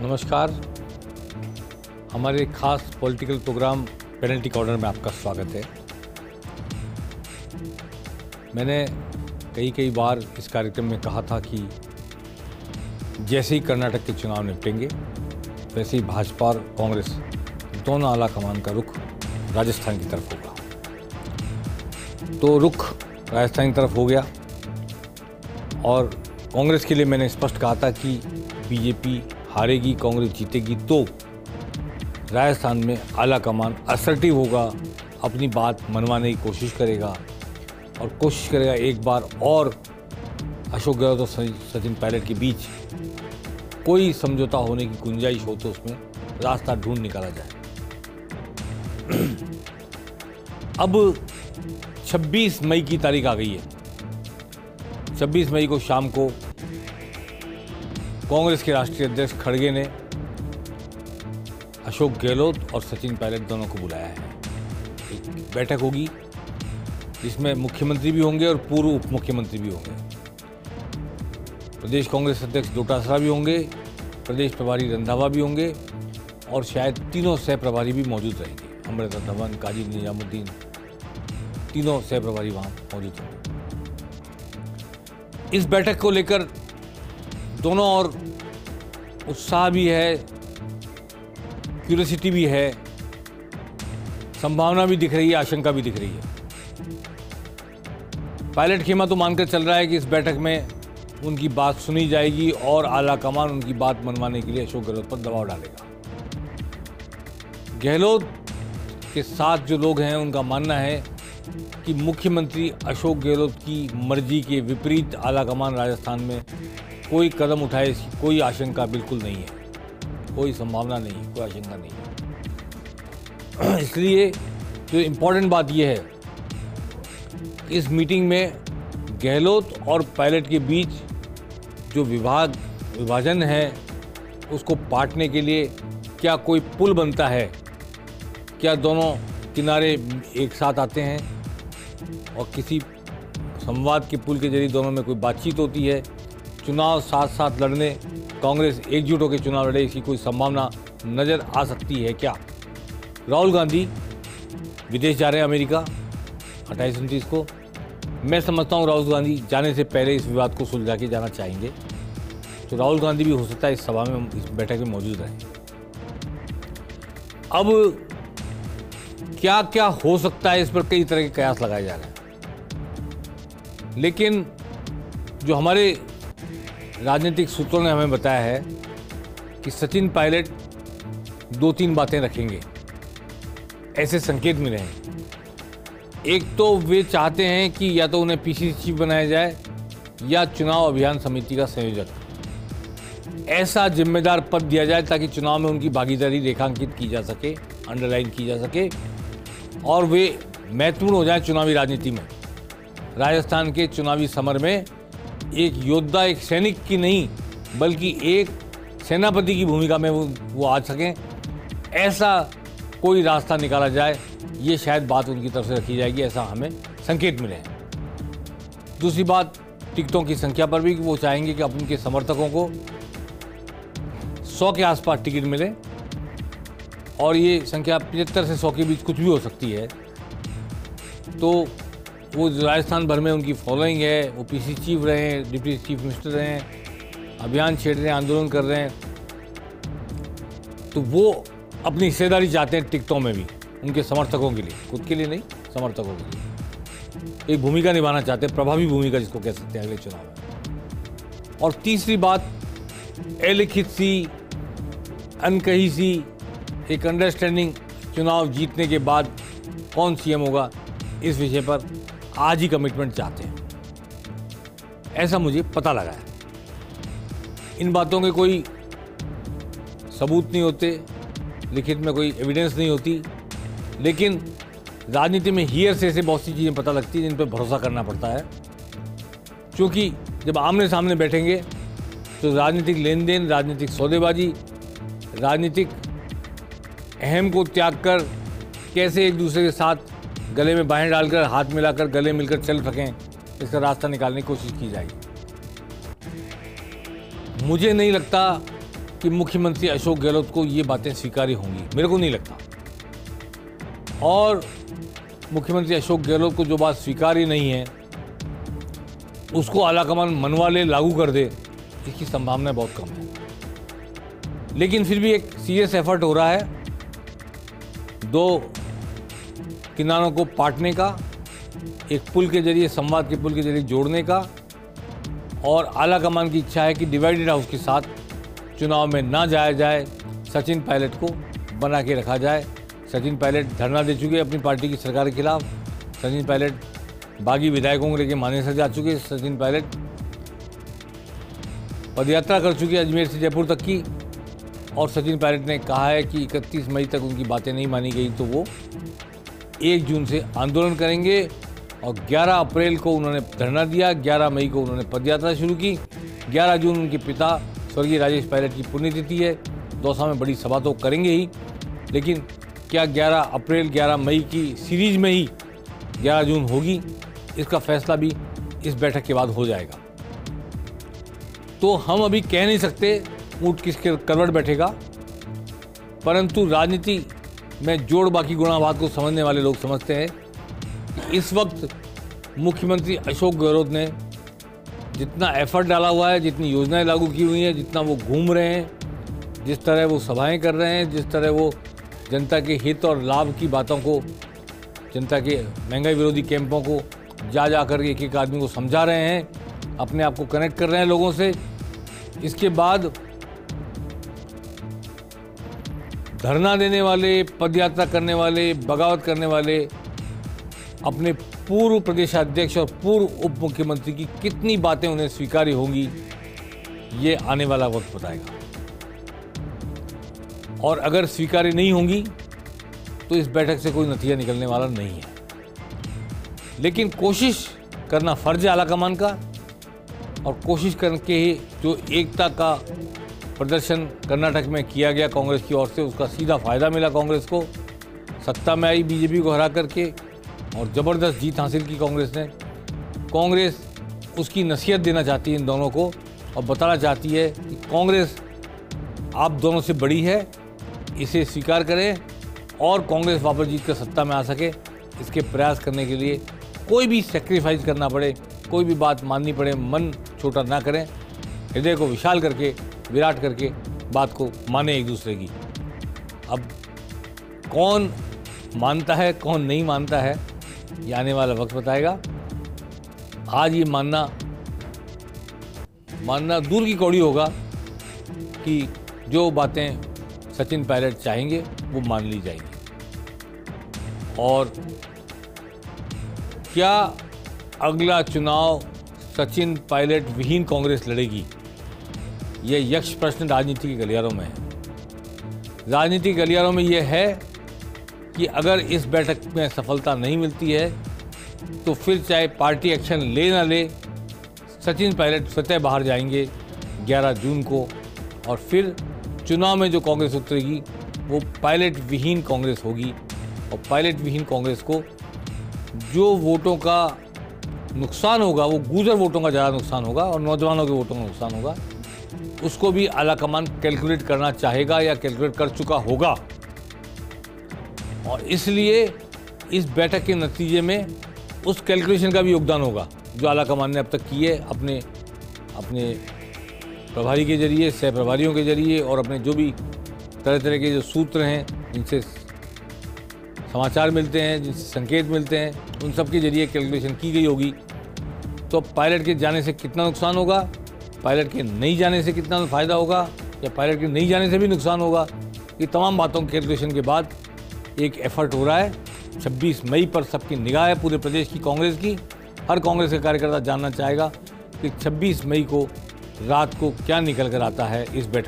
नमस्कार। हमारे खास पॉलिटिकल प्रोग्राम पेनल्टी कॉर्नर में आपका स्वागत है। मैंने कई बार इस कार्यक्रम में कहा था कि जैसे ही कर्नाटक के चुनाव निपटेंगे वैसे ही भाजपा और कांग्रेस दोनों आला कमान का रुख राजस्थान की तरफ होगा। तो रुख राजस्थान की तरफ हो गया और कांग्रेस के लिए मैंने स्पष्ट कहा था कि बीजेपी हारेगी, कांग्रेस जीतेगी तो राजस्थान में आला कमान असर्टिव होगा, अपनी बात मनवाने की कोशिश करेगा और कोशिश करेगा एक बार और अशोक गहलोत और सचिन पायलट के बीच कोई समझौता होने की गुंजाइश हो तो उसमें रास्ता ढूंढ निकाला जाए। अब 26 मई की तारीख आ गई है। 26 मई को शाम को कांग्रेस के राष्ट्रीय अध्यक्ष खड़गे ने अशोक गहलोत और सचिन पायलट दोनों को बुलाया है। एक बैठक होगी जिसमें मुख्यमंत्री भी होंगे और पूर्व उप मुख्यमंत्री भी होंगे। प्रदेश कांग्रेस अध्यक्ष डोटासरा भी होंगे, प्रदेश प्रभारी रंधावा भी होंगे और शायद तीनों सह प्रभारी भी मौजूद रहेंगे। अमृता धवन, काजी निजामुद्दीन, तीनों सह प्रभारी वहाँ मौजूद होंगे। इस बैठक को लेकर दोनों और उत्साह भी है, क्यूरियोसिटी भी है, संभावना भी दिख रही है, आशंका भी दिख रही है। पायलट खेमा तो मानकर चल रहा है कि इस बैठक में उनकी बात सुनी जाएगी और आला कमान उनकी बात मनवाने के लिए अशोक गहलोत पर दबाव डालेगा। गहलोत के साथ जो लोग हैं उनका मानना है कि मुख्यमंत्री अशोक गहलोत की मर्जी के विपरीत आला कमान राजस्थान में कोई कदम उठाए, इसकी कोई आशंका बिल्कुल नहीं है, कोई संभावना नहीं है, कोई आशंका नहीं है। इसलिए जो इम्पोर्टेंट बात यह है, इस मीटिंग में गहलोत और पायलट के बीच जो विभाजन है उसको पाटने के लिए क्या कोई पुल बनता है, क्या दोनों किनारे एक साथ आते हैं और किसी संवाद के पुल के जरिए दोनों में कोई बातचीत होती है, चुनाव साथ साथ लड़ने, कांग्रेस एकजुट होकर चुनाव लड़े, इसकी कोई संभावना नज़र आ सकती है क्या? राहुल गांधी विदेश जा रहे हैं अमेरिका 28-29 को। मैं समझता हूँ राहुल गांधी जाने से पहले इस विवाद को सुलझा के जाना चाहेंगे, तो राहुल गांधी भी हो सकता है इस सभा में, इस बैठक में मौजूद रहें। अब क्या क्या हो सकता है, इस पर कई तरह के कयास लगाए जा रहे हैं, लेकिन जो हमारे राजनीतिक सूत्रों ने हमें बताया है कि सचिन पायलट 2-3 बातें रखेंगे, ऐसे संकेत मिले हैं। एक तो वे चाहते हैं कि या तो उन्हें पीसीसी चीफ बनाया जाए या चुनाव अभियान समिति का संयोजक, ऐसा जिम्मेदार पद दिया जाए ताकि चुनाव में उनकी भागीदारी रेखांकित की जा सके, अंडरलाइन की जा सके और वे महत्वपूर्ण हो जाए चुनावी राजनीति में। राजस्थान के चुनावी समर में एक योद्धा, एक सैनिक की नहीं बल्कि एक सेनापति की भूमिका में वो आ सकें, ऐसा कोई रास्ता निकाला जाए, ये शायद बात उनकी तरफ से रखी जाएगी, ऐसा हमें संकेत मिले हैं। दूसरी बात टिकटों की संख्या पर भी, वो चाहेंगे कि उनके समर्थकों को 100 के आसपास टिकट मिले और ये संख्या 75 से 100 के बीच कुछ भी हो सकती है। तो वो राजस्थान भर में उनकी फॉलोइंग है, वो पीसी चीफ रहे हैं, डिप्टी चीफ मिनिस्टर रहे हैं, अभियान छेड़ रहे हैं, आंदोलन कर रहे हैं, तो वो अपनी हिस्सेदारी चाहते हैं टिकटों में भी, उनके समर्थकों के लिए, खुद के लिए नहीं, समर्थकों के लिए एक भूमिका निभाना चाहते हैं, प्रभावी भूमिका जिसको कह सकते हैं अगले चुनाव में। और तीसरी बात, अलिखित सी, अनकही सी एक अंडरस्टैंडिंग, चुनाव जीतने के बाद कौन सीएम होगा, इस विषय पर आज ही कमिटमेंट चाहते हैं, ऐसा मुझे पता लगा है। इन बातों के कोई सबूत नहीं होते, लिखित में कोई एविडेंस नहीं होती, लेकिन राजनीति में हियर से बहुत सी चीज़ें पता लगती हैं जिन पर भरोसा करना पड़ता है, क्योंकि जब आमने सामने बैठेंगे तो राजनीतिक लेन देन, राजनीतिक सौदेबाजी, राजनीतिक अहम को त्याग कर कैसे एक दूसरे के साथ गले में बाहें डालकर, हाथ मिलाकर, गले मिलकर चल सकें, इसका रास्ता निकालने की कोशिश की जाएगी। मुझे नहीं लगता कि मुख्यमंत्री अशोक गहलोत को ये बातें स्वीकार्य होंगी, मेरे को नहीं लगता। और मुख्यमंत्री अशोक गहलोत को जो बात स्वीकार्य नहीं है उसको आलाकमान मनवा ले, लागू कर दे, इसकी संभावना बहुत कम है। लेकिन फिर भी एक सीरियस एफर्ट हो रहा है दो किनारों को पाटने का, एक पुल के जरिए, संवाद के पुल के जरिए जोड़ने का, और आलाकमान की इच्छा है कि डिवाइडेड हाउस के साथ चुनाव में ना जाया जाए, सचिन पायलट को बना के रखा जाए। सचिन पायलट धरना दे चुके अपनी पार्टी की सरकार के खिलाफ। सचिन पायलट बागी विधायकों को लेकर मानेसर जा चुके। सचिन पायलट पदयात्रा कर चुके अजमेर से जयपुर तक की, और सचिन पायलट ने कहा है कि 31 मई तक उनकी बातें नहीं मानी गई तो वो 1 जून से आंदोलन करेंगे। और 11 अप्रैल को उन्होंने धरना दिया, 11 मई को उन्होंने पदयात्रा शुरू की, 11 जून उनके पिता स्वर्गीय राजेश पायलट की पुण्यतिथि है। दौसा में बड़ी सभा तो करेंगे ही, लेकिन क्या 11 अप्रैल 11 मई की सीरीज में ही 11 जून होगी, इसका फैसला भी इस बैठक के बाद हो जाएगा। तो हम अभी कह नहीं सकते ऊंट किसके करवट बैठेगा, परंतु राजनीति में जोड़ बाकी गुणा बात को समझने वाले लोग समझते हैं कि इस वक्त मुख्यमंत्री अशोक गहलोत ने जितना एफर्ट डाला हुआ है, जितनी योजनाएं लागू की हुई हैं, जितना वो घूम रहे हैं, जिस तरह वो सभाएं कर रहे हैं, जिस तरह वो जनता के हित और लाभ की बातों को, जनता के महंगाई विरोधी कैंपों को जा कर एक एक आदमी को समझा रहे हैं, अपने आप को कनेक्ट कर रहे हैं लोगों से। इसके बाद धरना देने वाले, पदयात्रा करने वाले, बगावत करने वाले अपने पूर्व प्रदेशाध्यक्ष और पूर्व उप मुख्यमंत्री की कितनी बातें उन्हें स्वीकार्य होंगी, ये आने वाला वक्त बताएगा। और अगर स्वीकार्य नहीं होंगी तो इस बैठक से कोई नतीजा निकलने वाला नहीं है। लेकिन कोशिश करना फर्ज है आलाकमान का, और कोशिश करके ही जो एकता का प्रदर्शन कर्नाटक में किया गया कांग्रेस की ओर से, उसका सीधा फायदा मिला कांग्रेस को। सत्ता में आई बीजेपी को हरा करके और ज़बरदस्त जीत हासिल की कांग्रेस ने। कांग्रेस उसकी नसीहत देना चाहती है इन दोनों को और बताना चाहती है कि कांग्रेस आप दोनों से बड़ी है, इसे स्वीकार करें और कांग्रेस वापस जीत कर सत्ता में आ सके, इसके प्रयास करने के लिए कोई भी सेक्रीफाइस करना पड़े, कोई भी बात माननी पड़े, मन छोटा ना करें, हृदय को विशाल करके, विराट करके बात को माने एक दूसरे की। अब कौन मानता है, कौन नहीं मानता है, ये आने वाला वक्त बताएगा। आज ये मानना दूर की कौड़ी होगा कि जो बातें सचिन पायलट चाहेंगे वो मान ली जाएंगी। और क्या अगला चुनाव सचिन पायलट विहीन कांग्रेस लड़ेगी, यह यक्ष प्रश्न राजनीति के गलियारों में है। राजनीति के गलियारों में यह है कि अगर इस बैठक में सफलता नहीं मिलती है तो फिर चाहे पार्टी एक्शन ले ना ले, सचिन पायलट स्वतः बाहर जाएंगे 11 जून को, और फिर चुनाव में जो कांग्रेस उतरेगी वो पायलट विहीन कांग्रेस होगी। और पायलट विहीन कांग्रेस को जो वोटों का नुकसान होगा वो गूजर वोटों का ज़्यादा नुकसान होगा और नौजवानों के वोटों का नुकसान होगा, उसको भी आलाकमान कैलकुलेट करना चाहेगा या कैलकुलेट कर चुका होगा। और इसलिए इस बैठक के नतीजे में उस कैलकुलेशन का भी योगदान होगा जो आलाकमान ने अब तक की है अपने प्रभारी के जरिए, सह प्रभारियों के जरिए, और अपने जो भी तरह तरह के जो सूत्र हैं जिनसे समाचार मिलते हैं, जिनसे संकेत मिलते हैं, उन सब के जरिए कैलकुलेशन की गई होगी। तो पायलट के जाने से कितना नुकसान होगा, पायलट के नहीं जाने से कितना फ़ायदा होगा, या पायलट के नहीं जाने से भी नुकसान होगा, ये तमाम बातों के कैलकुलेशन के बाद एक एफर्ट हो रहा है। 26 मई पर सबकी निगाह है, पूरे प्रदेश की कांग्रेस की। हर कांग्रेस का कार्यकर्ता जानना चाहेगा कि 26 मई को रात को क्या निकल कर आता है इस बैठक